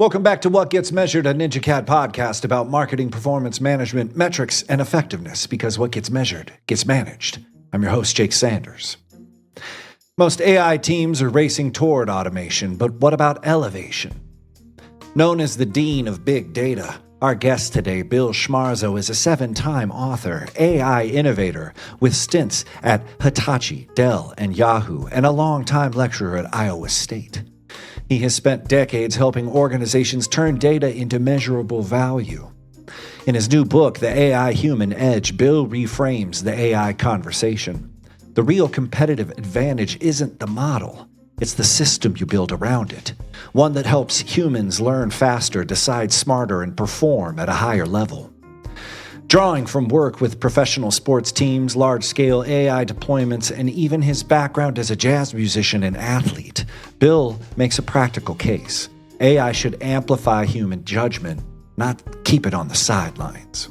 Welcome back to What Gets Measured, a NinjaCat podcast about marketing, performance management, metrics, and effectiveness, because what gets measured gets managed. I'm your host, Jake Sanders. Most AI teams are racing toward automation, but what about elevation? Known as the Dean of Big Data, our guest today, Bill Schmarzo, is a 7-time author, AI innovator, with stints at Hitachi, Dell, and Yahoo, and a long-time lecturer at Iowa State. He has spent decades helping organizations turn data into measurable value. In his new book, The AI Human Edge, Bill reframes the AI conversation. The real competitive advantage isn't the model. It's the system you build around it. One that helps humans learn faster, decide smarter, and perform at a higher level. Drawing from work with professional sports teams, large-scale AI deployments, and even his background as a jazz musician and athlete, Bill makes a practical case. AI should amplify human judgment, not keep it on the sidelines.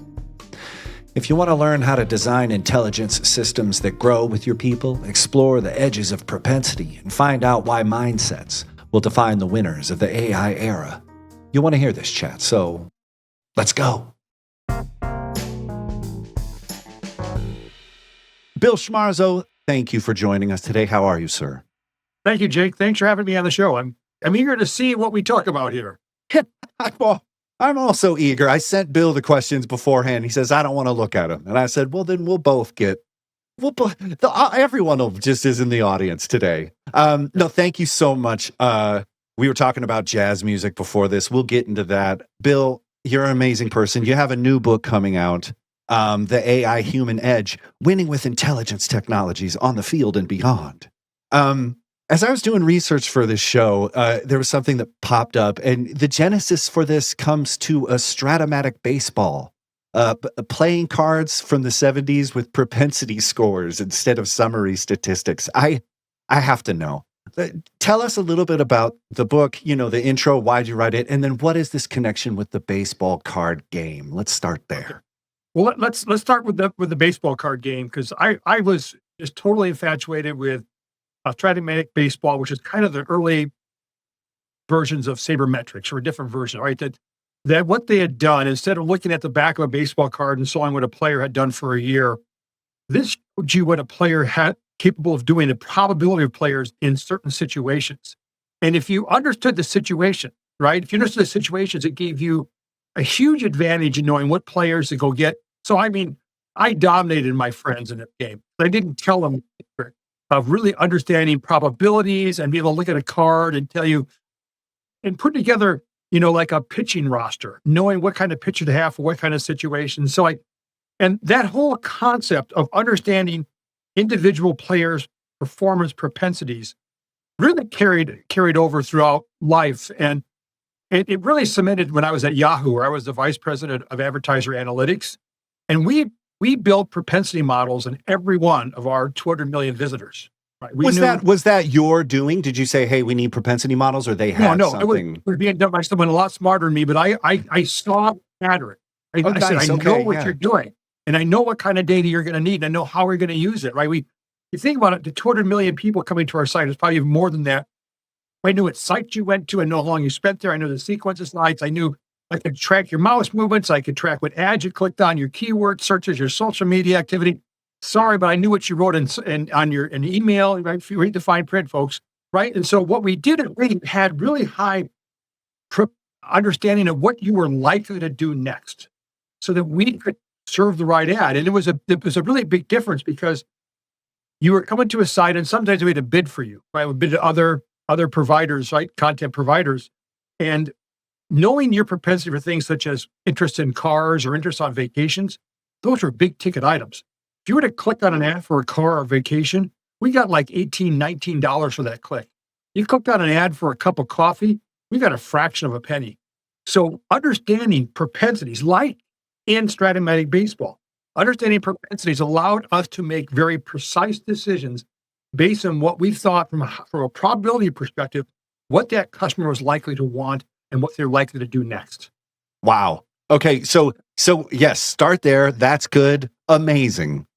If you want to learn how to design intelligence systems that grow with your people, explore the edges of propensity, and find out why mindsets will define the winners of the AI era, you want to hear this chat, so let's go. Bill Schmarzo, thank you for joining us today. How are you, sir? Thank you, Jake. Thanks for having me on the show. I'm eager to see what we talk about here. I'm also eager. I sent Bill the questions beforehand. He says, I don't want to look at them. And I said, well, then we'll both get, everyone will just is in the audience today. No, thank you so much. We were talking about jazz music before this. We'll get into that. Bill, you're an amazing person. You have a new book coming out. The AI Human Edge, Winning with Intelligence Technologies on the Field and Beyond. As I was doing research for this show, there was something that popped up, and the genesis for this comes to a Strat-O-Matic Baseball, playing cards from the 70s with propensity scores instead of summary statistics. I have to know. Tell us a little bit about the book, the intro, why'd you write it, and then what is this connection with the baseball card game? Let's start there. Well, let's start with the baseball card game, because I was just totally infatuated with Strat-O-Matic Baseball, which is kind of the early versions of sabermetrics, or a different version, right? That what they had done, instead of looking at the back of a baseball card and showing what a player had done for a year, this showed you what a player had capable of doing, the probability of players in certain situations. And if you understood the situation, right? If you understood the situations, it gave you a huge advantage in knowing what players to go get. So, I dominated my friends in that game. I didn't tell them of really understanding probabilities and be able to look at a card and tell you and put together, like a pitching roster, knowing what kind of pitcher to have for what kind of situation. And that whole concept of understanding individual players' performance propensities really carried over throughout life. And it really cemented when I was at Yahoo, where I was the vice president of Advertiser Analytics. And we built propensity models in every one of our 200 million visitors. Right? Was that your doing? Did you say, hey, we need propensity models, or they had something? It was being done by someone a lot smarter than me, but I saw a pattern. I said, I know what you're doing, and I know what kind of data you're going to need, and I know how we're going to use it, right? You think about it, the 200 million people coming to our site is probably even more than that. I knew what sites you went to. I know how long you spent there. I know the sequence of slides. I knew I could track your mouse movements. I could track what ads you clicked on, your keyword searches, your social media activity. Sorry, but I knew what you wrote on your email, right? If you read the fine print, folks, right? And so what we did, we had really high understanding of what you were likely to do next, so that we could serve the right ad. And it was a really big difference, because you were coming to a site, and sometimes we had to bid for you, right? We bid to other providers, right? Content providers. And knowing your propensity for things such as interest in cars or interest on vacations, those were big ticket items. If you were to click on an ad for a car or vacation, we got like $18, $19 for that click. You clicked on an ad for a cup of coffee, we got a fraction of a penny. So understanding propensities, like in Strat-O-Matic Baseball, understanding propensities allowed us to make very precise decisions based on what we thought from a probability perspective, what that customer was likely to want and what they're likely to do next. Wow. Okay. So yes, start there. That's good. Amazing.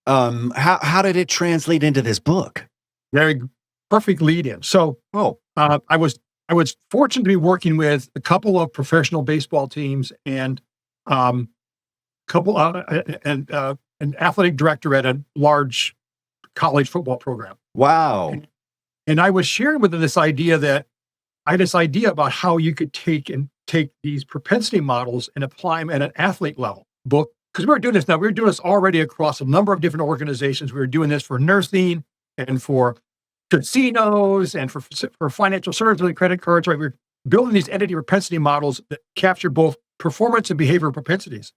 How did it translate into this book? Very perfect lead in. So, I was I was fortunate to be working with a couple of professional baseball teams and an athletic director at a large college football program. Wow. And I was sharing with them this idea about how you could take these propensity models and apply them at an athlete level. Because we were doing this now. We were doing this already across a number of different organizations. We were doing this for nursing and for casinos and for financial services and credit cards. Right, we were building these entity propensity models that capture both performance and behavioral propensities.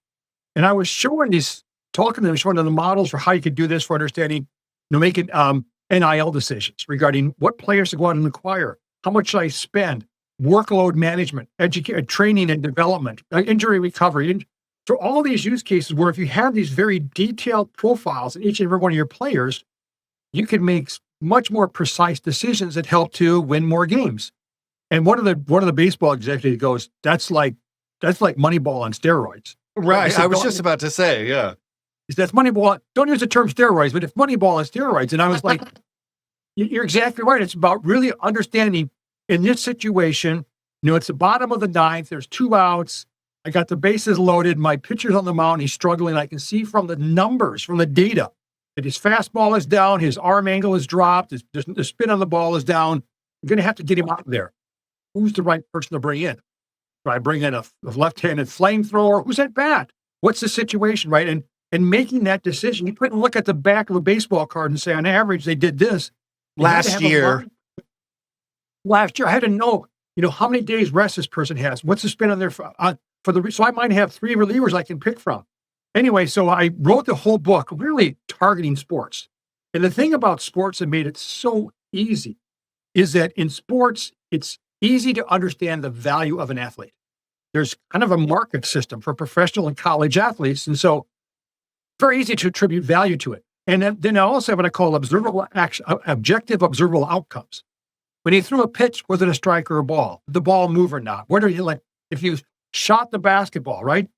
And I was talking to them, showing them the models for how you could do this for understanding, making NIL decisions regarding what players to go out and acquire, how much should I spend, workload management, training and development, injury recovery. So all these use cases where if you have these very detailed profiles in each and every one of your players, you can make much more precise decisions that help to win more games. And one of the baseball executives goes, that's like Moneyball on steroids. Right. I was just about to say, yeah. That's Moneyball. Don't use the term steroids, but if Moneyball is steroids, and I was like, you're exactly right. It's about really understanding in this situation, it's the bottom of the ninth. There's 2 outs. I got the bases loaded. My pitcher's on the mound. He's struggling. I can see from the numbers, from the data, that his fastball is down. His arm angle is dropped. The spin on the ball is down. I'm going to have to get him out of there. Who's the right person to bring in? Do I bring in a left-handed flamethrower? Who's at bat? What's the situation, right? And making that decision, you couldn't look at the back of a baseball card and say, on average, they did this. Last year, I had to know, how many days rest this person has. What's the spin on their so I might have 3 relievers I can pick from. Anyway, so I wrote the whole book really targeting sports. And the thing about sports that made it so easy is that in sports, it's easy to understand the value of an athlete. There's kind of a market system for professional and college athletes. And so very easy to attribute value to it. And then I also have what I call objective observable outcomes. When you threw a pitch, was it a strike or a ball? Did the ball move or not? What are you like? If you shot the basketball, right?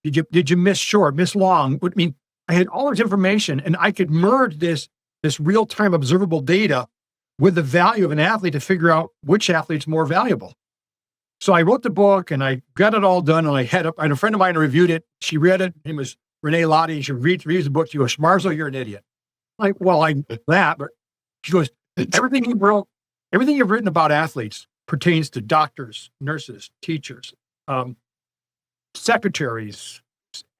Did you miss short, miss long? I mean, I had all this information, and I could merge this real-time observable data with the value of an athlete to figure out which athlete's more valuable. So I wrote the book, and I got it all done, and I had a friend of mine who reviewed it. She read it. Her name was Renee Lottie. She reviews the book. She goes, Schmarzo, you're an idiot. Like, well, I know that, but she goes, everything you've written about athletes pertains to doctors, nurses, teachers, secretaries,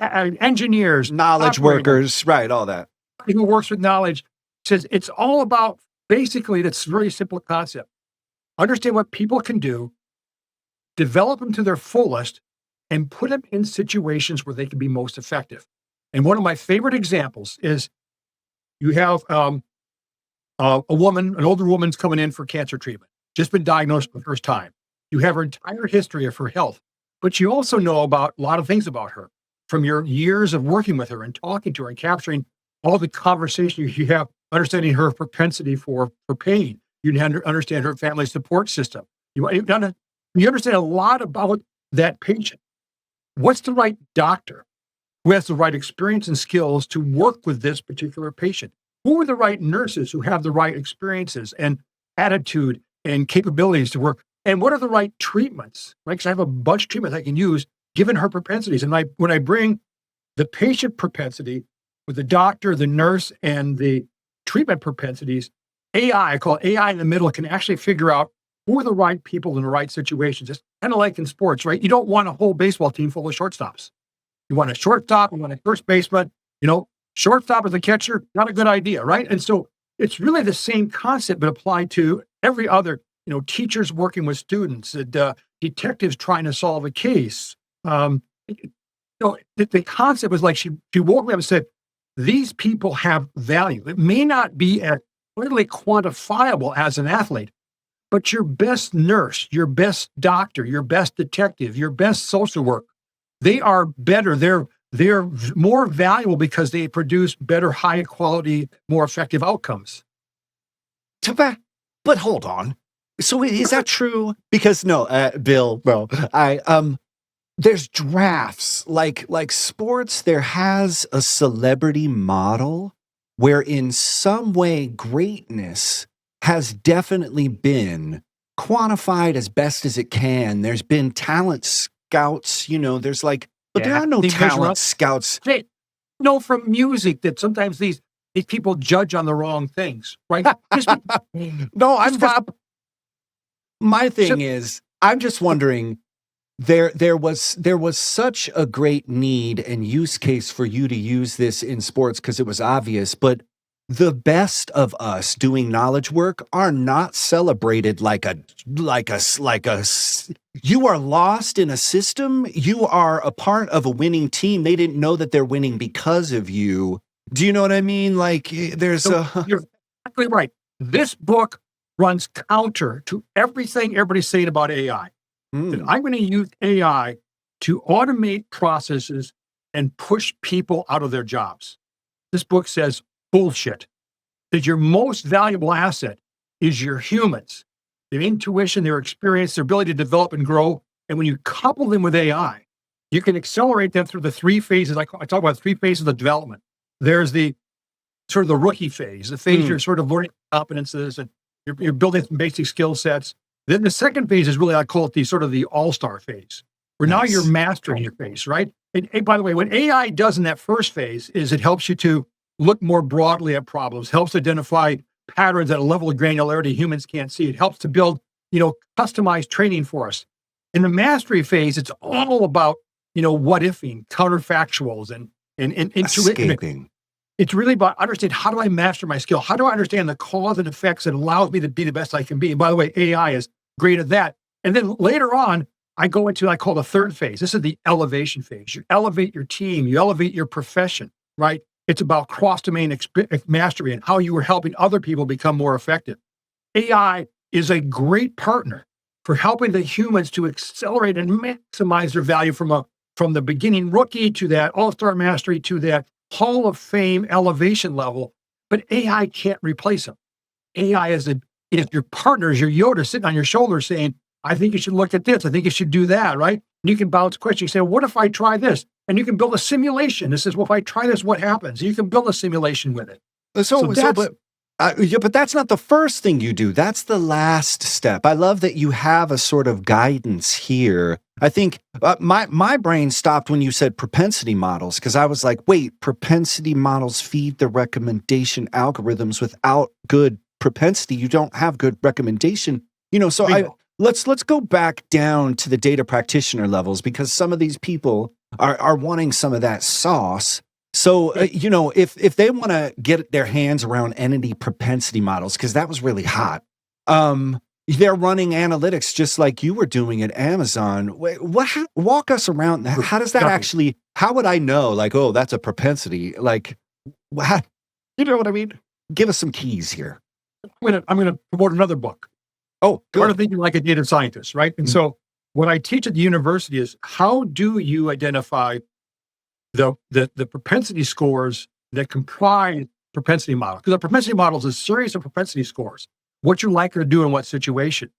engineers, knowledge workers, right, all that. Who works with knowledge. Says it's all about, basically, that's a very simple concept. Understand what people can do, develop them to their fullest, and put them in situations where they can be most effective. And one of my favorite examples is you have an older woman's coming in for cancer treatment, just been diagnosed for the first time. You have her entire history of her health, but you also know about a lot of things about her from your years of working with her and talking to her and capturing all the conversation you have, understanding her propensity for pain. You understand her family support system. You understand a lot about that patient. What's the right doctor who has the right experience and skills to work with this particular patient? Who are the right nurses who have the right experiences and attitude and capabilities to work? And what are the right treatments? Right? Because I have a bunch of treatments I can use given her propensities. And when I bring the patient propensity with the doctor, the nurse, and the treatment propensities, I call it AI in the middle, can actually figure out who are the right people in the right situations. It's kind of like in sports, right? You don't want a whole baseball team full of shortstops. You want a shortstop, you want a first baseman, shortstop as a catcher, not a good idea, right? And so it's really the same concept, but applied to every other, teachers working with students, detectives trying to solve a case. The concept was like she woke me up and said, these people have value. It may not be as clearly quantifiable as an athlete, but your best nurse, your best doctor, your best detective, your best social worker, they are better. They're more valuable because they produce better, high quality, more effective outcomes. But hold on. So is that true? Because Bill, there's drafts like sports. There has a celebrity model where in some way greatness has definitely been quantified as best as it can. There's been talent scouts, there's like, but there are no talent scouts. No, from music that sometimes these people judge on the wrong things, right? No, my thing is, I'm just wondering, there was such a great need and use case for you to use this in sports because it was obvious, but the best of us doing knowledge work are not celebrated like a you are lost in a system. You are a part of a winning team. They didn't know that they're winning because of you. Do you know what I mean? Like you're exactly right. This book runs counter to everything everybody's saying about AI. That I'm going to use AI to automate processes and push people out of their jobs. This book says bullshit. That your most valuable asset is your humans, their intuition, their experience, their ability to develop and grow. And when you couple them with AI, you can accelerate them through the three phases. I talk about 3 phases of development. There's the sort of the rookie phase, the phase you're sort of learning competences and you're building some basic skill sets. Then the second phase is really, I call it the sort of the all-star phase, where now you're mastering your phase, right? And by the way, what AI does in that first phase is it helps you to look more broadly at problems, helps identify patterns at a level of granularity humans can't see. It helps to build, customized training for us. In the mastery phase, it's all about, what-ifing, counterfactuals, and intuition. It's really about understanding, how do I master my skill? How do I understand the cause and effects that allows me to be the best I can be? And by the way, AI is great at that. And then later on, I go into, I call the third phase. This is the elevation phase. You elevate your team, you elevate your profession, right? It's about cross-domain mastery and how you are helping other people become more effective. AI is a great partner for helping the humans to accelerate and maximize their value from the beginning rookie to that all-star mastery to that Hall of Fame elevation level. But AI can't replace them. AI is your partner, is your Yoda sitting on your shoulder saying, I think you should look at this. I think you should do that, right? And you can bounce questions. You say, what if I try this? And you can build a simulation. This is, well, if I try this, what happens? You can build a simulation with it. But that's not the first thing you do. That's the last step. I love that you have a sort of guidance here. I think my brain stopped when you said propensity models, because I was like, wait, propensity models feed the recommendation algorithms. Without good propensity, you don't have good recommendation. Let's go back down to the data practitioner levels, because some of these people are wanting some of that sauce. So, if they want to get their hands around entity propensity models, because that was really hot, they're running analytics just like you were doing at Amazon. Walk us around that. How does that actually, how would I know, like, oh, that's a propensity? Like, you know what I mean? Give us some keys here. I'm going to promote another book. Oh, good. Sort of thinking like a data scientist, right? And so what I teach at the university is, how do you identify the propensity scores that comprise propensity models? Because a propensity model is a series of propensity scores, what you're likely to do in what situation.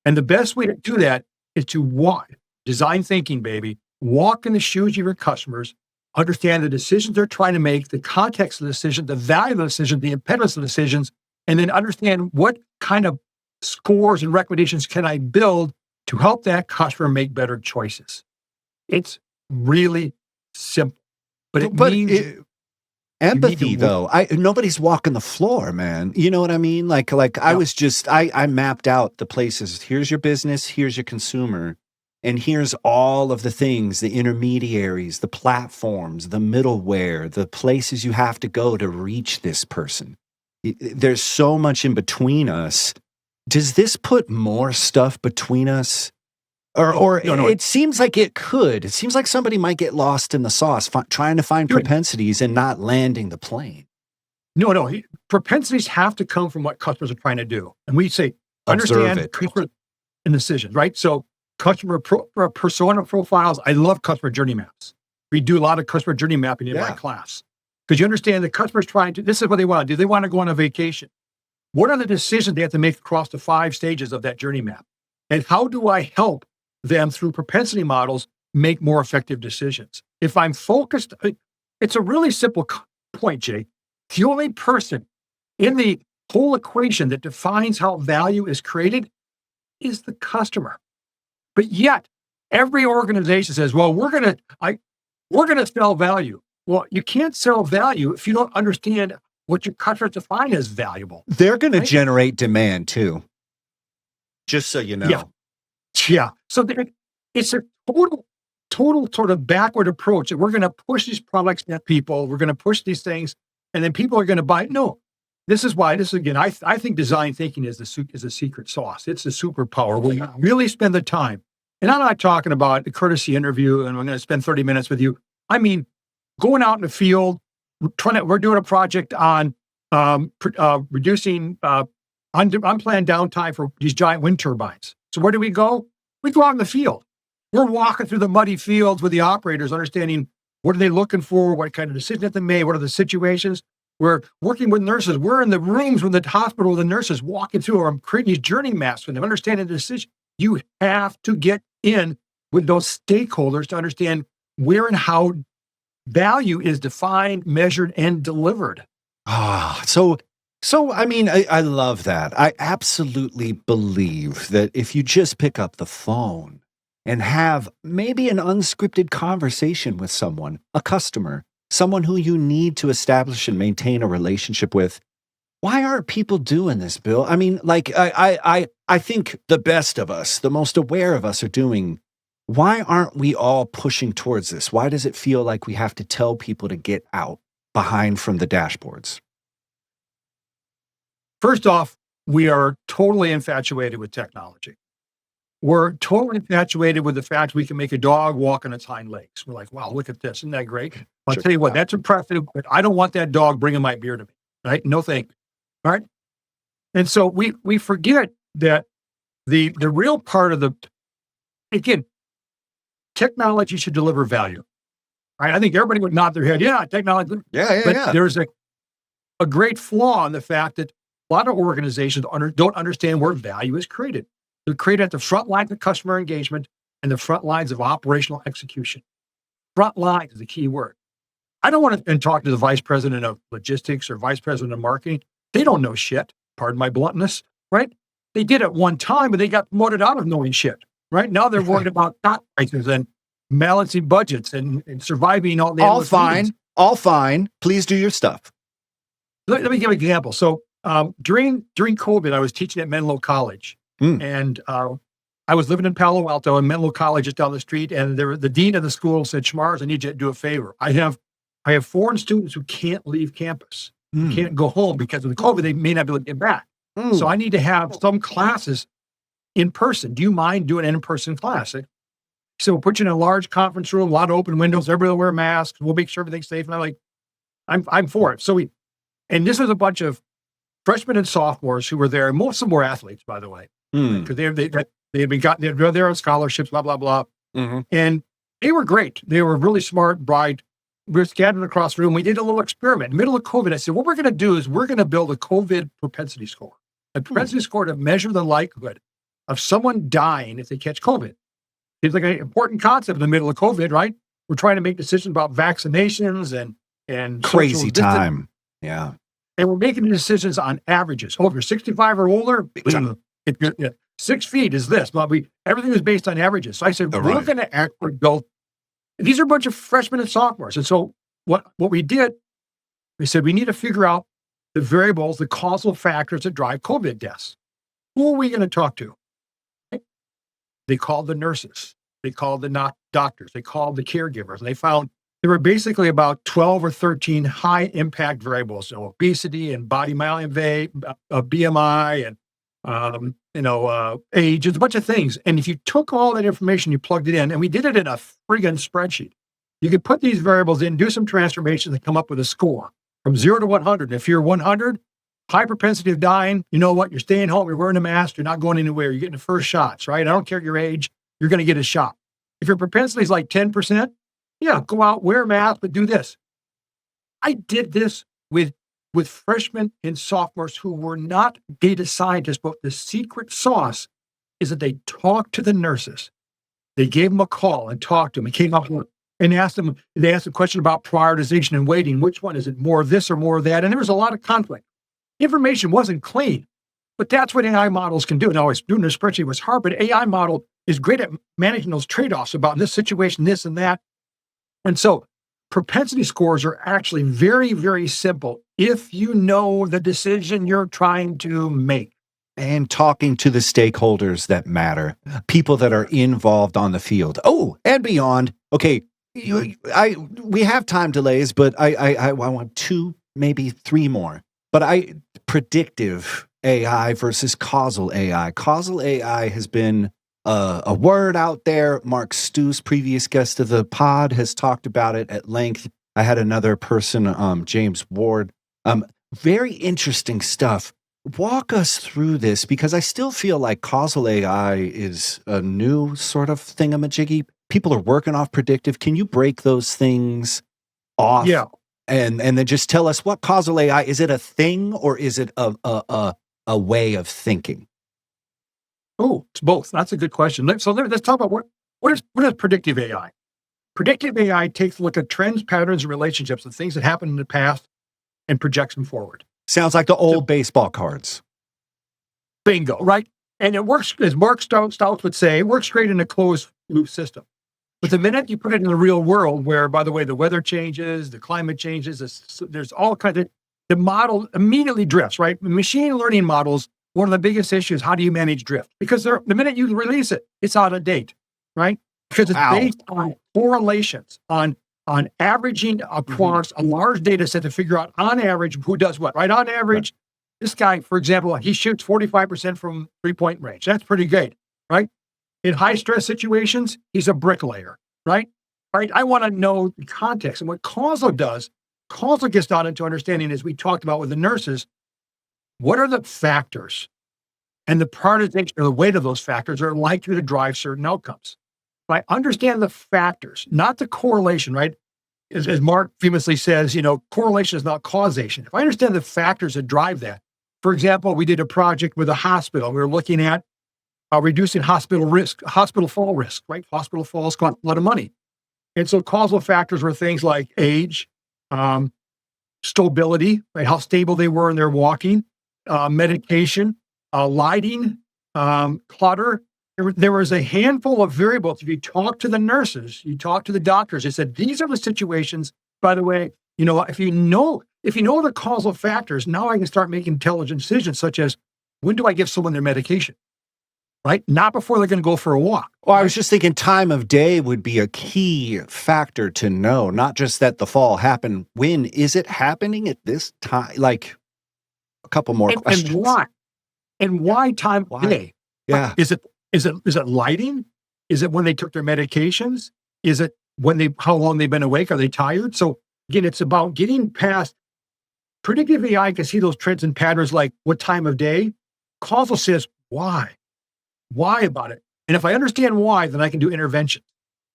And the best way to do that is to design thinking, baby. Walk in the shoes of your customers, understand the decisions they're trying to make, the context of the decision, the value of the decision, the impediments of the decisions, and then understand what kind of scores and recommendations can I build to help that customer make better choices. It's really simple, but it means empathy, though. Nobody's walking the floor, man. You know what I mean? Like I mapped out the places. Here's your business, here's your consumer, and here's all of the things, the intermediaries, the platforms, the middleware, the places you have to go to reach this person. There's so much in between us. Does this put more stuff between us? Or no. It seems like it could. It seems like somebody might get lost in the sauce, trying to find propensities and not landing the plane. No. Propensities have to come from what customers are trying to do. And we say, understand customer and decisions, right? So customer persona profiles. I love customer journey maps. We do a lot of customer journey mapping in my class. Because you understand the customer's this is what they want to do. They want to go on a vacation. What are the decisions they have to make across the 5 stages of that journey map? And how do I help them through propensity models make more effective decisions? If I'm focused, it's a really simple point, Jay. The only person in the whole equation that defines how value is created is the customer. But yet, every organization says, well, we're going to sell value. Well, you can't sell value if you don't understand what your customers define as valuable. They're going to generate demand too. Just so you know. Yeah. So it's a total sort of backward approach that we're going to push these products at people. We're going to push these things, and then people are going to buy. No, this is why. I think design thinking is a secret sauce. It's a superpower. We really spend the time. And I'm not talking about a courtesy interview, and I'm going to spend 30 minutes with you. I mean, going out in the field, we're doing a project on reducing unplanned downtime for these giant wind turbines. So where do we go? We go out in the field. We're walking through the muddy fields with the operators, understanding what are they looking for, what kind of decisions have they made, what are the situations. We're working with nurses. We're in the rooms with the hospital with the nurses, walking through or creating these journey maps with them, understanding the decision. You have to get in with those stakeholders to understand where and how value is defined, measured, and delivered. So I mean, I love that. I absolutely believe that if you just pick up the phone and have maybe an unscripted conversation with someone, a customer, someone who you need to establish and maintain a relationship with, why aren't people doing this, Bill? I mean, like, I think the best of us, the most aware of us are doing. Why aren't we all pushing towards this? Why does it feel like we have to tell people to get out behind from the dashboards? First off, we are totally infatuated with technology. We're totally infatuated with the fact we can make a dog walk on its hind legs. We're like, wow, look at this. Isn't that great? I'll tell you what, that's impressive, but I don't want that dog bringing my beer to me, right? No thank you, all right? And so we forget that the real part of again, technology should deliver value, right? I think everybody would nod their head, yeah, technology. But there's a great flaw in the fact that a lot of organizations don't understand where value is created. They're created at the front lines of customer engagement and the front lines of operational execution. Front line is the key word. I don't want to talk to the vice president of logistics or vice president of marketing. They don't know shit, pardon my bluntness, right? They did at one time, but they got promoted out of knowing shit, right? Now they're worried about stock prices and balancing budgets and surviving all the all fine. Please do your stuff. Let me give an example. So during COVID, I was teaching at Menlo College. And I was living in Palo Alto, and Menlo College is down the street. And the dean of the school said, Schmarzo, I need you to do a favor. I have foreign students who can't leave campus, can't go home because of the COVID. They may not be able to get back. So I need to have some classes in person. Do you mind doing an in-person class? So we'll put you in a large conference room, a lot of open windows, everybody will wear masks. We'll make sure everything's safe. And I'm like, I'm for it. So and this was a bunch of freshmen and sophomores who were there. Most of them were athletes, by the way. Because they had there on scholarships, blah, blah, blah. And they were great. They were really smart, bright. We were scattered across the room. We did a little experiment. In the middle of COVID, I said, what we're going to do is we're going to build a COVID propensity score. A propensity score to measure the likelihood of someone dying if they catch COVID. It's like an important concept in the middle of COVID, right? We're trying to make decisions about vaccinations and crazy time. Yeah. And we're making decisions on averages. Oh, if you're 65 or older, if you're 6 feet is this. But everything is based on averages. So I said, we're going to actually build. These are a bunch of freshmen and sophomores. And so what we did, we said, we need to figure out the variables, the causal factors that drive COVID deaths. Who are we going to talk to? They called the nurses. They called the doctors. They called the caregivers. And they found there were basically about 12 or 13 high impact variables. So obesity and body mass index, BMI and age, it's a bunch of things. And if you took all that information, you plugged it in, and we did it in a friggin' spreadsheet. You could put these variables in, do some transformations, and come up with a score from 0 to 100. If you're 100, high propensity of dying, you know what? You're staying home, you're wearing a mask, you're not going anywhere, you're getting the first shots, right? I don't care your age, you're going to get a shot. If your propensity is like 10%, yeah, go out, wear a mask, but do this. I did this with freshmen and sophomores who were not data scientists, but the secret sauce is that they talked to the nurses. They gave them a call and talked to them and came up and asked them, they asked a question about prioritization and weighting. Which one? Is it more of this or more of that? And there was a lot of conflict. Information wasn't clean. But that's what AI models can do. Now, doing a spreadsheet was hard, but AI model is great at managing those trade-offs about in this situation, this and that. And so propensity scores are actually very, very simple if you know the decision you're trying to make. And talking to the stakeholders that matter, people that are involved on the field. Oh, and beyond. Okay, we have time delays, but I want 2, maybe 3 more. But predictive AI versus causal AI. Causal AI has been a word out there. Mark Stew's previous guest of the pod has talked about it at length. I had another person, James Ward. Very interesting stuff. Walk us through this, because I still feel like causal AI is a new sort of thingamajiggy. People are working off predictive. Can you break those things off? Yeah. And then just tell us what causal AI is. It a thing, or is it a way of thinking? Oh, it's both. That's a good question. Let's talk about what is predictive AI. Predictive AI takes a look at trends, patterns, and relationships of things that happened in the past and projects them forward. Sounds like the old baseball cards. Bingo, right? And it works, as Mark Stouts would say, it works great in a closed loop system. But the minute you put it in the real world, where, by the way, the weather changes, the climate changes, there's all kinds of, the model immediately drifts, right? Machine learning models, one of the biggest issues, how do you manage drift? Because the minute you release it, it's out of date, right? Because it's based on correlations, on averaging across a large data set to figure out on average who does what, right? On average, this guy, for example, he shoots 45% from 3-point range. That's pretty good, right? In high stress situations, he's a bricklayer, right? Right. I want to know the context. And what causal does, causal gets down into understanding, as we talked about with the nurses, what are the factors and the prioritization or the weight of those factors are likely to drive certain outcomes. If I understand the factors, not the correlation, right? As Mark famously says, correlation is not causation. If I understand the factors that drive that, for example, we did a project with a hospital. We were looking at reducing hospital fall risk, right? Hospital falls cost a lot of money. And so causal factors were things like age, stability, right? How stable they were in their walking, medication, lighting, clutter. There was a handful of variables. If you talk to the nurses, you talk to the doctors, they said, these are the situations, by the way, if you know the causal factors, now I can start making intelligent decisions, such as, when do I give someone their medication? Right? Not before they're going to go for a walk. Well, I was just thinking time of day would be a key factor to know, not just that the fall happened. When is it happening at this time? Like a couple more questions. And why? And why time of day? Yeah. Is it lighting? Is it when they took their medications? Is it how long they've been awake? Are they tired? So again, it's about getting past predictive AI can see those trends and patterns like what time of day. Causal says, why? Why about it? And if I understand why, then I can do intervention.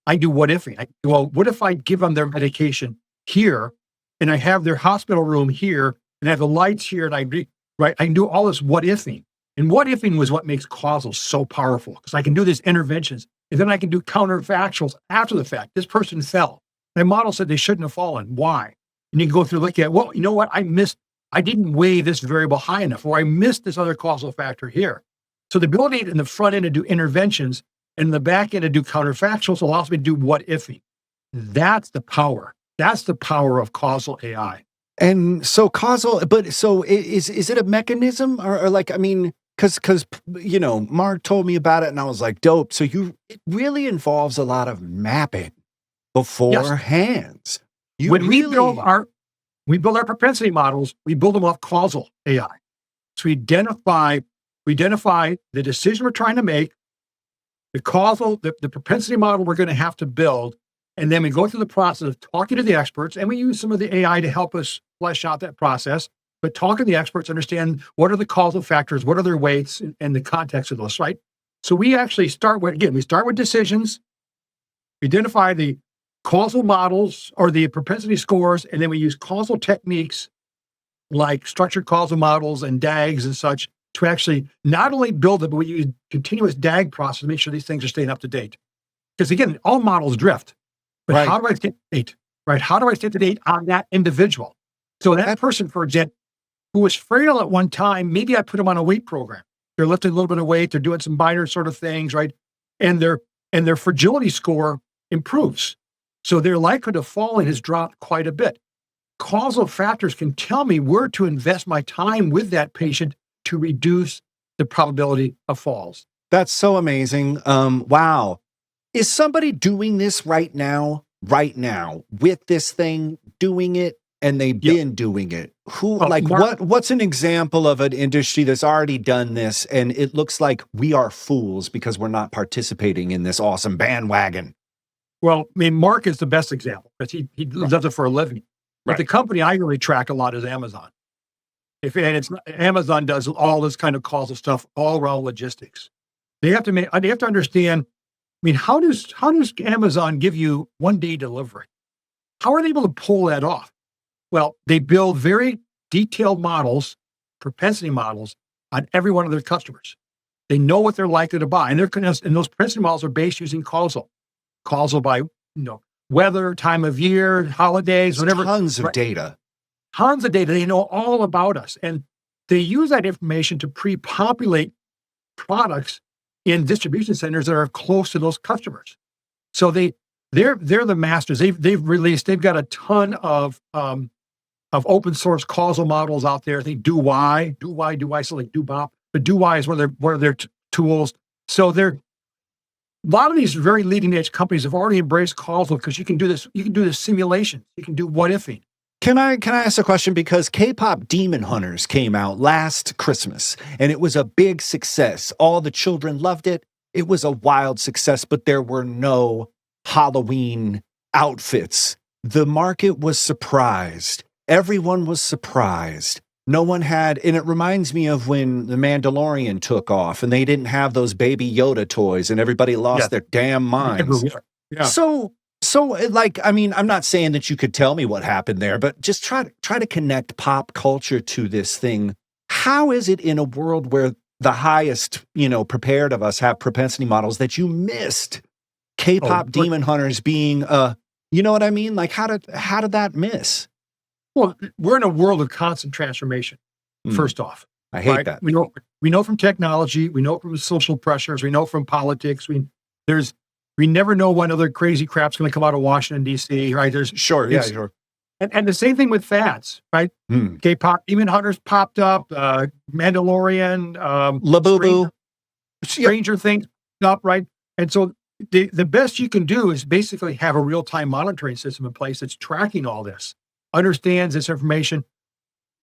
I do what ifing. What if I give them their medication here and I have their hospital room here and I have the lights here and I can do all this what ifing. And what ifing was what makes causal so powerful, because I can do these interventions and then I can do counterfactuals after the fact. This person fell. My model said they shouldn't have fallen. Why? And you can go through look at, well, you know what? I didn't weigh this variable high enough, or I missed this other causal factor here. So the ability in the front end to do interventions and in the back end to do counterfactuals allows me to do what ifing. That's the power. That's the power of causal AI. And so causal, but so is it a mechanism or like, I mean, because Mark told me about it and I was like, dope. So it really involves a lot of mapping beforehand. Yes. When we build our propensity models, we build them off causal AI. So we identify the decision we're trying to make, the causal, the propensity model we're going to have to build, and then we go through the process of talking to the experts, and we use some of the AI to help us flesh out that process. But talking to the experts, understand what are the causal factors, what are their weights, and the context of those, right? So we actually start with decisions, we identify the causal models or the propensity scores, and then we use causal techniques like structured causal models and DAGs and such to actually not only build it, but we use continuous DAG process to make sure these things are staying up to date. Because again, all models drift. But how do I stay up to date? Right? How do I stay up to date on that individual? So that person, for example, who was frail at one time, maybe I put them on a weight program. They're lifting a little bit of weight. They're doing some minor sort of things, right? And their fragility score improves. So their likelihood of falling has dropped quite a bit. Causal factors can tell me where to invest my time with that patient to reduce the probability of falls. That's so amazing. Wow. Is somebody doing this right now with this thing, doing it, and they've been doing it? What's an example of an industry that's already done this and it looks like we are fools because we're not participating in this awesome bandwagon? Well, I mean, Mark is the best example because he does it for a living. But the company I really track a lot is Amazon. Amazon does all this kind of causal stuff all around logistics. They have to understand. I mean, how does Amazon give you 1-day delivery? How are they able to pull that off? Well, they build very detailed models, propensity models, on every one of their customers. They know what they're likely to buy, and those propensity models are based using causal by weather, time of year, holidays, whatever. Tons of data. Tons of data. They know all about us, and they use that information to pre-populate products in distribution centers that are close to those customers. So they're the masters. They've got a ton of open source causal models out there. I think do why, so like DoBop, but do why is one of their tools. So a lot of these very leading edge companies have already embraced causal because you can do this simulation. You can do what ifing. Can I ask a question? Because K-pop Demon Hunters came out last Christmas and it was a big success. All the children loved it. It was a wild success, but there were no Halloween outfits. The market was surprised. Everyone was surprised. No one had, and it reminds me of when The Mandalorian took off and they didn't have those baby Yoda toys and everybody lost their damn minds. Yeah. So like, I mean, I'm not saying that you could tell me what happened there, but just try to connect pop culture to this thing. How is it in a world where the highest, prepared of us have propensity models that you missed K-pop Demon Hunters being, you know what I mean? Like how did that miss? Well, we're in a world of constant transformation. First off, I hate that. We know from technology, we know from social pressures, we know from politics. We never know when other crazy crap's going to come out of Washington, D.C., right? Sure. And the same thing with fads, right? K-pop, Demon Hunters popped up, Mandalorian, Labubu, Stranger Things up, right? And so the best you can do is basically have a real-time monitoring system in place that's tracking all this, understands this information.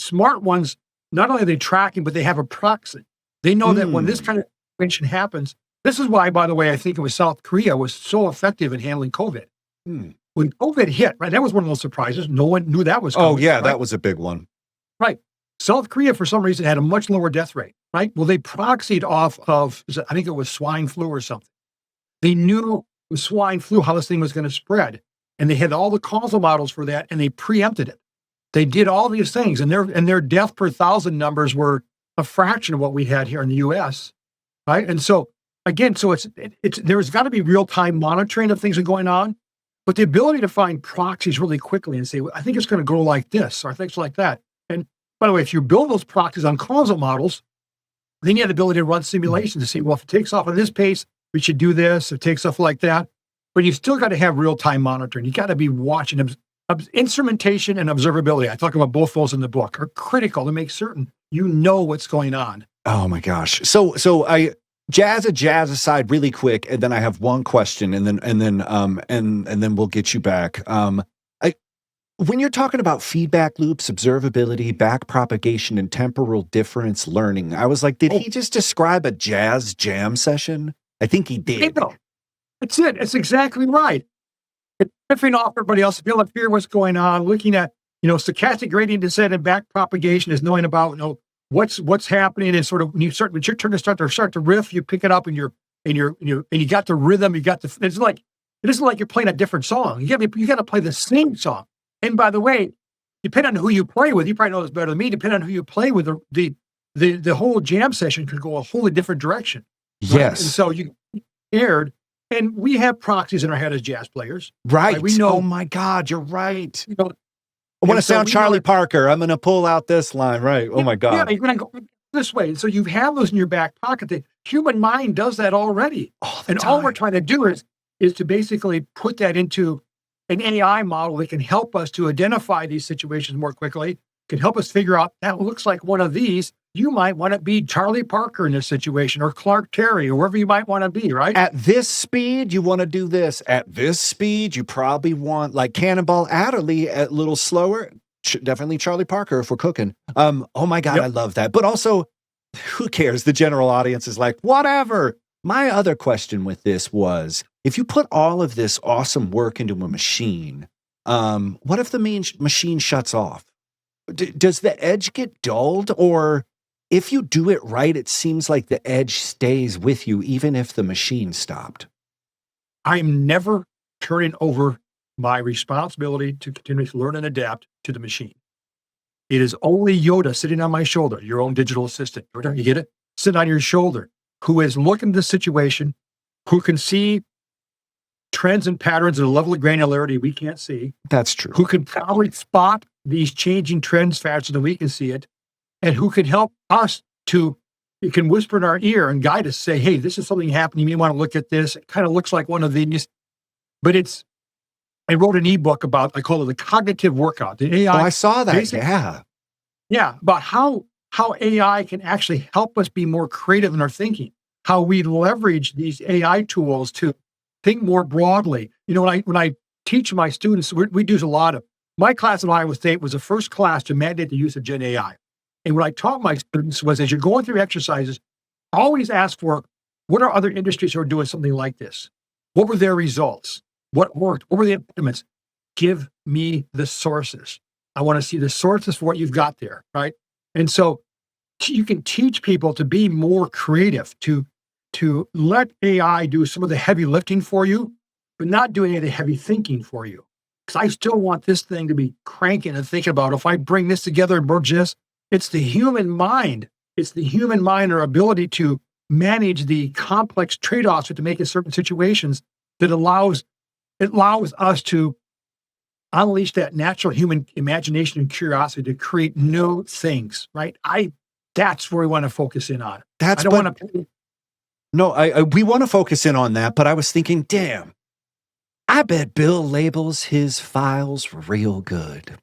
Smart ones, not only are they tracking, but they have a proxy. They know that when this kind of information happens. This is why, by the way, I think it was South Korea was so effective in handling COVID. When COVID hit, right, that was one of those surprises. No one knew that was COVID. Oh, yeah, right? That was a big one. Right. South Korea, for some reason, had a much lower death rate, right? Well, they proxied off of, I think it was swine flu or something. They knew with swine flu how this thing was going to spread, and they had all the causal models for that, and they preempted it. They did all these things, and their death per 1,000 numbers were a fraction of what we had here in the U.S., right? And so, again, there's got to be real-time monitoring of things that are going on, but the ability to find proxies really quickly and say, well, I think it's going to go like this, or things like that. And by the way, if you build those proxies on causal models, then you have the ability to run simulations to see, well, if it takes off at this pace, we should do this. If it takes off like that. But you still got to have real-time monitoring. You got to be watching. Instrumentation and observability, I talk about both those in the book, are critical to make certain you know what's going on. Oh my gosh. So jazz aside really quick, and then I have one question, and then we'll get you back. When you're talking about feedback loops, observability, back propagation, and temporal difference learning, I was like, did he just describe a jazz jam session? I think he did. That's it. It's exactly right. It's riffing off everybody else to be able to hear what's going on, looking at, stochastic gradient descent and back propagation is knowing about, what's happening, and sort of when it's your turn to start to riff, you pick it up and you got the rhythm, it isn't like you're playing a different song. You got to play the same song. And by the way, depending on who you play with, you probably know this better than me. Depending on who you play with, the whole jam session could go a wholly different direction. Right? Yes. And so you aired, and we have proxies in our head as jazz players. Right. We know. Oh my God, you're right. I want to sound Charlie Parker. I'm going to pull out this line, right? Oh my God. Yeah, you're going to go this way. So you have those in your back pocket. The human mind does that already. All we're trying to do is to basically put that into an AI model that can help us to identify these situations more quickly, can help us figure out that looks like one of these. You might want to be Charlie Parker in this situation, or Clark Terry, or wherever you might want to be, right? At this speed, you want to do this. At this speed, you probably want like Cannonball Adderley a little slower. Definitely Charlie Parker if we're cooking. Oh my God, I love that. But also, who cares? The general audience is like, whatever. My other question with this was, if you put all of this awesome work into a machine, what if the machine shuts off? Does the edge get dulled? Or if you do it right, it seems like the edge stays with you, even if the machine stopped. I'm never turning over my responsibility to continue to learn and adapt to the machine. It is only Yoda sitting on my shoulder, your own digital assistant. You get it? Sit on your shoulder, who is looking at the situation, who can see trends and patterns at a level of granularity we can't see. That's true. Who can probably spot these changing trends faster than we can see it, and who can help us it can whisper in our ear and guide us, say, hey, this is something happening. You may want to look at this. It kind of looks like one of these, but I wrote an ebook about, I call it the cognitive workout. The AI. Oh, I saw that. Yeah. Yeah. About how AI can actually help us be more creative in our thinking, how we leverage these AI tools to think more broadly. When I teach my students, we do a lot of, my class at Iowa State was the first class to mandate the use of Gen AI. And what I taught my students was, as you're going through exercises, always ask for, what are other industries who are doing something like this? What were their results? What worked? What were the impediments? Give me the sources. I want to see the sources for what you've got there, right? And so you can teach people to be more creative, to let AI do some of the heavy lifting for you, but not doing any of the heavy thinking for you. Because I still want this thing to be cranking and thinking about, if I bring this together and merge this, it's the human mind. It's the human mind, our ability to manage the complex trade-offs we have to make in certain situations that allows us to unleash that natural human imagination and curiosity to create new things, right? That's where we want to focus in on. We want to focus in on that, but I was thinking, damn, I bet Bill labels his files real good.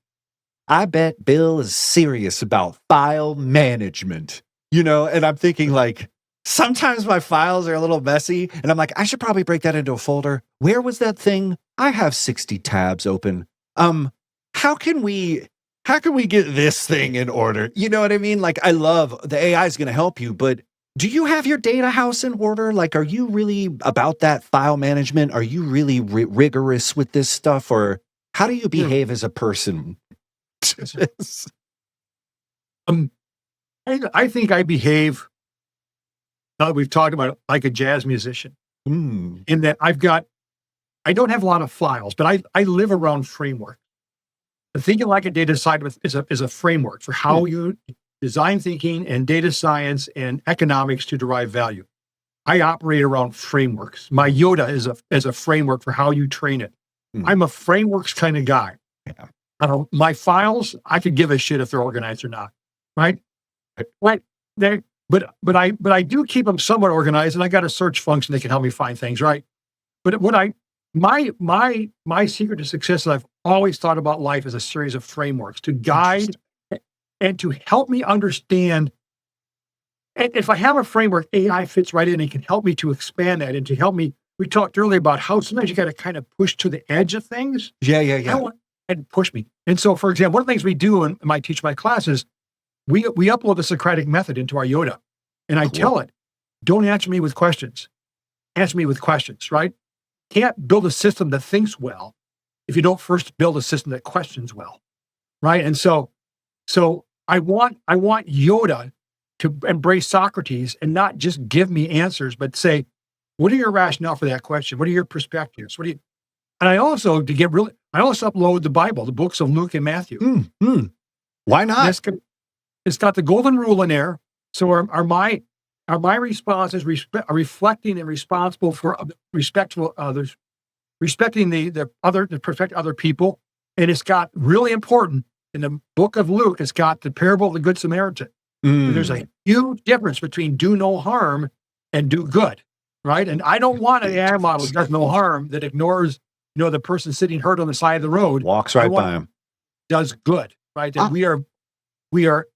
I bet Bill is serious about file management, and I'm thinking like, sometimes my files are a little messy and I'm like, I should probably break that into a folder. Where was that thing? I have 60 tabs open. How can we get this thing in order? You know what I mean? Like, I love the AI is going to help you, but do you have your data house in order? Like, are you really about that file management? Are you really rigorous with this stuff, or how do you behave as a person? I think I behave, we've talked about it, like a jazz musician, in that I don't have a lot of files, but I live around framework. The thinking like a data scientist is a framework for how you design thinking and data science and economics to derive value. I operate around frameworks. My Yoda is a framework for how you train it. I'm a frameworks kind of guy. Yeah. My files, I could give a shit if they're organized or not, right? But I do keep them somewhat organized, and I got a search function that can help me find things, right? But my secret to success that I've always thought about life as a series of frameworks to guide and to help me understand. And if I have a framework, AI fits right in and can help me to expand that and to help me. We talked earlier about how sometimes you got to kind of push to the edge of things. Yeah. And push me. And so, for example, one of the things we do when I teach my classes, we upload the Socratic method into our Yoda. And I tell it, don't answer me with questions. Answer me with questions, right? Can't build a system that thinks well if you don't first build a system that questions well, right? And so I want Yoda to embrace Socrates and not just give me answers, but say, what are your rationale for that question? What are your perspectives? And I also, I also upload the Bible, the books of Luke and Matthew. Why not? It's got the golden rule in there. So are my responses reflecting and responsible for respectful others, respecting the perspective of other people, and it's got really important in the book of Luke, it's got the parable of the Good Samaritan. And there's a huge difference between do no harm and do good, right? And I don't want an AI model that does no harm, that ignores, the person sitting hurt on the side of the road. Walks right by him. Does good, right? That we are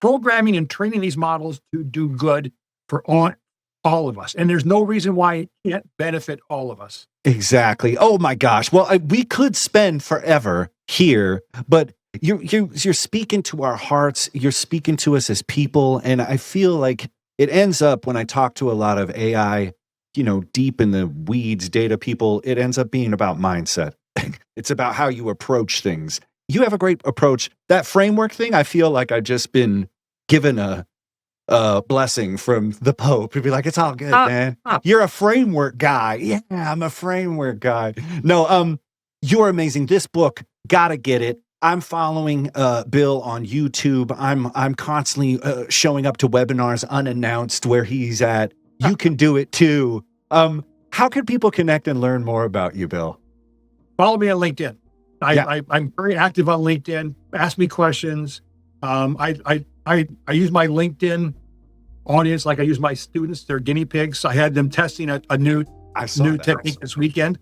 programming and training these models to do good for all of us. And there's no reason why it can't benefit all of us. Exactly. Oh my gosh. Well, we could spend forever here, but you're speaking to our hearts. You're speaking to us as people. And I feel like it ends up, when I talk to a lot of AI, deep in the weeds data people, it ends up being about mindset. It's about how you approach things. You have a great approach. That framework thing, I feel like I've just been given a blessing from the Pope to be like, it's all good, man. You're a framework guy. Yeah, I'm a framework guy. No, you're amazing. This book, gotta get it. I'm following Bill on YouTube. I'm constantly showing up to webinars unannounced where he's at. You can do it too. How can people connect and learn more about you, Bill? Follow me on LinkedIn. I'm very active on LinkedIn. Ask me questions. I use my LinkedIn audience like I use my students. They're guinea pigs. I had them testing a new technique this weekend.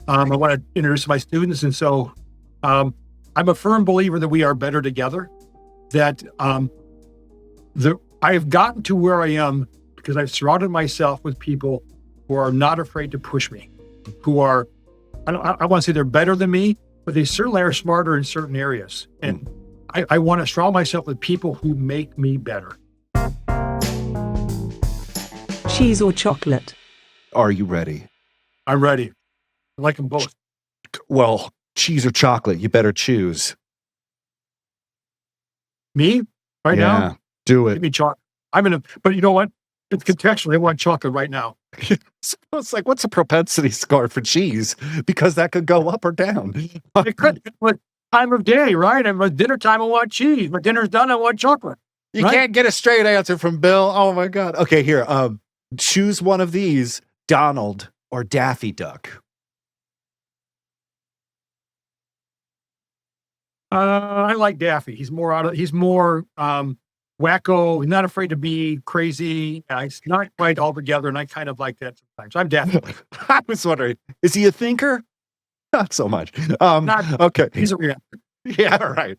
I want to introduce my students, and so I'm a firm believer that we are better together. That I have gotten to where I am because I've surrounded myself with people who are not afraid to push me, who are, I want to say they're better than me, but they certainly are smarter in certain areas. And I want to surround myself with people who make me better. Cheese or chocolate? Are you ready? I'm ready. I like them both. Well, cheese or chocolate, you better choose. Me? Right now? Do it. Give me chocolate. But you know what? It's contextually, I want chocolate right now. It's like, what's a propensity score for cheese? Because that could go up or down. It could, but time of day, right? And at dinner time, I want cheese. My dinner's done, I want chocolate. You can't get a straight answer from Bill. Oh my God. Okay, here. Choose one of these, Donald or Daffy Duck. I like Daffy. He's more wacko. He's not afraid to be crazy. He's not quite all together, and I kind of like that sometimes. I'm Daffy. I was wondering, is he a thinker? Not so much. Okay. He's a reactor. Yeah, right.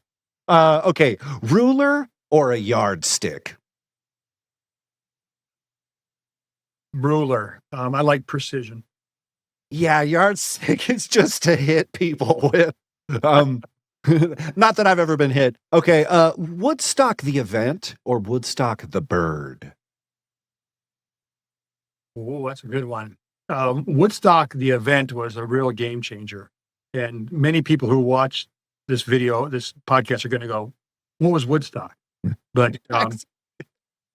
Okay. Ruler or a yardstick? Ruler. I like precision. Yeah, yardstick is just to hit people with. Not that I've ever been hit. Okay, Woodstock the event or Woodstock the bird? Oh, that's a good one. Woodstock the event was a real game changer. And many people who watch this podcast are going to go, what was Woodstock? But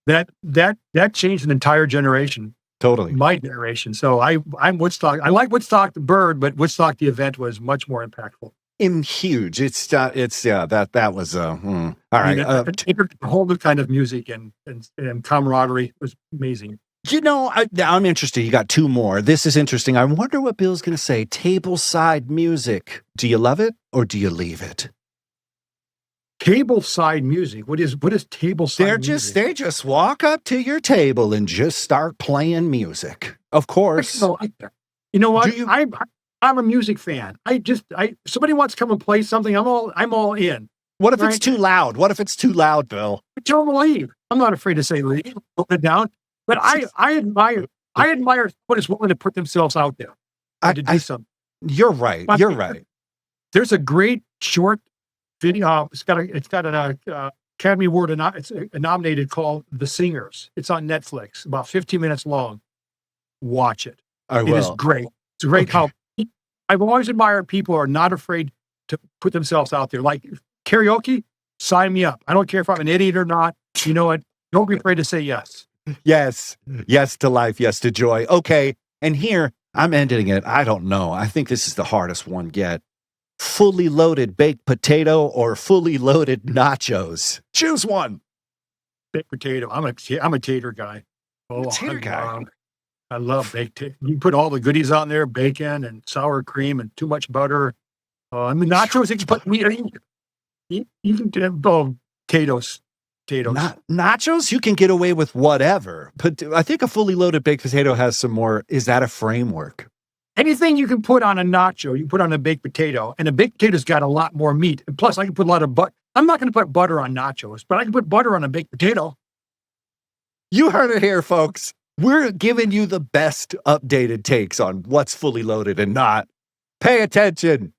that changed an entire generation. Totally. My generation. So I'm Woodstock. I like Woodstock the bird, but Woodstock the event was much more impactful. Huge. That was all right. A whole new kind of music and camaraderie. It was amazing. I'm interested. You got two more. This is interesting. I wonder what Bill's going to say. Tableside music. Do you love it or do you leave it? Tableside music. What is tableside music? They just walk up to your table and just start playing music. Of course. You know what? I'm a music fan. Somebody wants to come and play something. I'm all in. What if it's too loud? What if it's too loud, Bill? Tell them to leave. I'm not afraid to say leave. Put it down. But I admire somebody who's willing to put themselves out there to do something. You're right. You're right. There's a great short video. It's got an Academy Award it's nominated called The Singers. It's on Netflix. About 15 minutes long. Watch it. It is great. It's great how I've always admired people who are not afraid to put themselves out there. Like karaoke, sign me up. I don't care if I'm an idiot or not. You know what? Don't be afraid to say yes. Yes. Yes to life. Yes to joy. Okay. And here, I'm ending it. I don't know. I think this is the hardest one yet. Fully loaded baked potato or fully loaded nachos? Choose one. Baked potato. I'm a tater guy. Tater guy. I love baked. You put all the goodies on there, bacon and sour cream and too much butter. Nachos, you put meat. You can do potatoes. Nachos, you can get away with whatever. But I think a fully loaded baked potato has some more. Is that a framework? Anything you can put on a nacho, you can put on a baked potato, and a baked potato's got a lot more meat. And plus, I can put a lot of butter. I'm not going to put butter on nachos, but I can put butter on a baked potato. You heard it here, folks. We're giving you the best updated takes on what's fully loaded and not. Pay attention.